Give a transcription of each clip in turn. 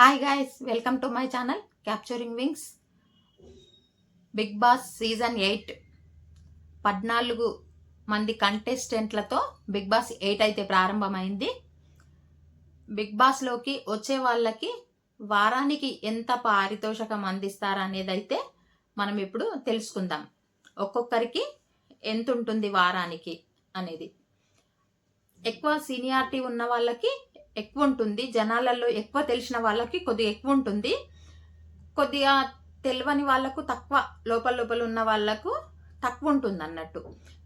Hi guys, welcome to my channel capturing wings. Bigg Boss season 8 14 మంది కంటెస్టెంట్లతో big boss 8 అయితే ప్రారంభమైంది. Big బాస్లోకి వచ్చే వాళ్ళకి వారానికి ఎంత పారితోషికం అందిస్తారనేది అయితే మనం ఇప్పుడు తెలుసుకుందాం. ఒక్కొక్కరికి ఎంత ఉంటుంది వారానికి అనేది. ఎక్కువ సీనియారిటీ ఉన్న వాళ్ళకి ఎక్కువ ఉంటుంది, జనాలలో ఎక్కువ తెలిసిన వాళ్ళకి కొద్దిగా ఎక్కువ ఉంటుంది, కొద్దిగా తెలియని వాళ్ళకు తక్కువ, లోపల ఉన్న వాళ్ళకు తక్కువ ఉంటుంది అన్నట్టు.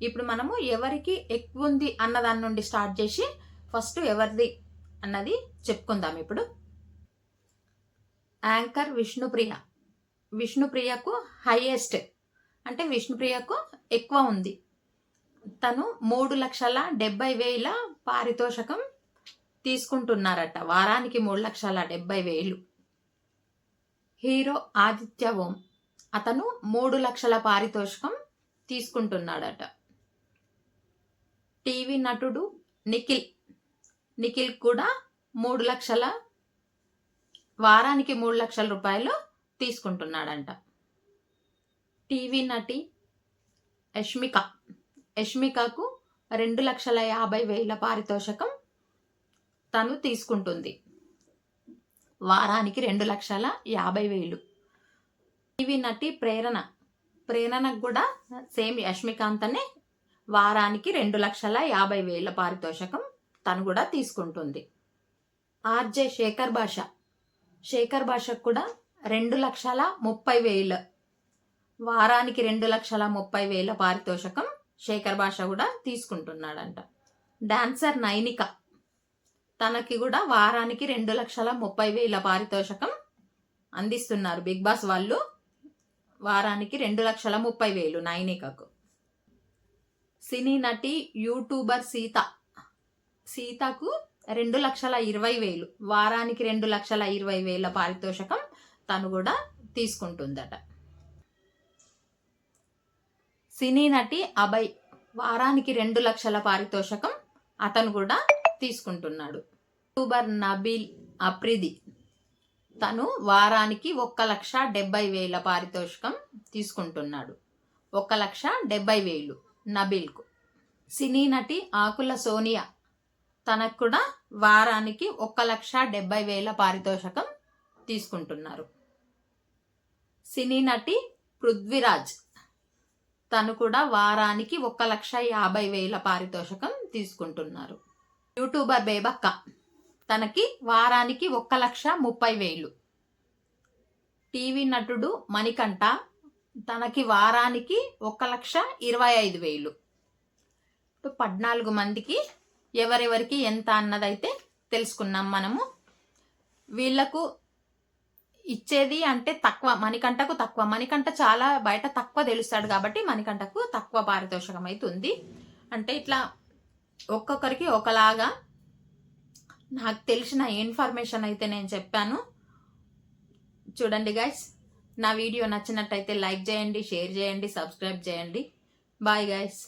ఇప్పుడు మనము ఎవరికి ఎక్కువ ఉంది అన్న దాని నుండి స్టార్ట్ చేసి ఫస్ట్ ఎవరిది అన్నది చెప్పుకుందాం. ఇప్పుడు యాంకర్ విష్ణుప్రియకు హైయెస్ట్, అంటే విష్ణుప్రియకు ఎక్కువ ఉంది. తను 3,70,000 పారితోషికం తీసుకుంటున్నారట, వారానికి 3,70,000. హీరో ఆదిత్య ఓం, అతను 3 లక్షల పారితోషికం తీసుకుంటున్నాడట. టీవీ నటుడు నిఖిల్ కూడా 3 లక్షల, వారానికి 3 లక్షల రూపాయలు తీసుకుంటున్నాడంట. టీవీ నటి యష్మికకు 2,50,000 పారితోషికం తను తీసుకుంటుంది, వారానికి 2,50,000. టీవీ నటి ప్రేరణకు కూడా సేమ్ యష్మికాంతనే వారానికి 2,50,000 పారితోషికం తను కూడా తీసుకుంటుంది. ఆర్జే శేఖర్ భాషకు కూడా 2,30,000, వారానికి 2,30,000 పారితోషికం శేఖర్ భాష కూడా తీసుకుంటున్నాడంట. డాన్సర్ నైనిక, తనకి కూడా వారానికి 2,30,000 పారితోషికం అందిస్తున్నారు బిగ్ బాస్ వాళ్ళు, వారానికి 2,30,000 నైనికకు. సినీ నటి యూట్యూబర్ సీతకు 2,20,000, వారానికి 2,20,000 పారితోషికం తను కూడా తీసుకుంటుందట. సినీ నటి అభయ్ వారానికి 2 లక్షల పారితోషికం అతను కూడా తీసుకుంటున్నాడు. యూట్యూబర్ నబీల్ అప్రిది, తను వారానికి 1,70,000 పారితోషికం తీసుకుంటున్నాడు, 1,70,000 నబీల్కు. సినీ నటి ఆకుల సోనియా, తనకు కూడా వారానికి 1,70,000 పారితోషికం తీసుకుంటున్నారు. సినీ నటి పృథ్వీరాజ్, తను కూడా వారానికి 1,50,000 పారితోషికం తీసుకుంటున్నారు. యూట్యూబర్ బేబక్క, తనకి వారానికి 1,30,000. టీవీ నటుడు మణికంఠ, తనకి వారానికి 1,25,000. 14 మందికి ఎవరెవరికి ఎంత అన్నదైతే తెలుసుకున్నాం మనము. వీళ్లకు ఇచ్చేది అంటే తక్కువ, మణికంఠ చాలా బయట తక్కువ తెలుస్తాడు కాబట్టి మణికంఠకు తక్కువ పారితోషికం అవుతుంది. అంటే ఇట్లా ఒక్కొక్కరికి ఒకలాగా నాకు తెలిసిన ఇన్ఫర్మేషన్ అయితే నేను చెప్పాను. చూడండి గైస్, నా వీడియో నచ్చినట్టయితే లైక్ చేయండి, షేర్ చేయండి, సబ్స్క్రైబ్ చేయండి. Bye guys.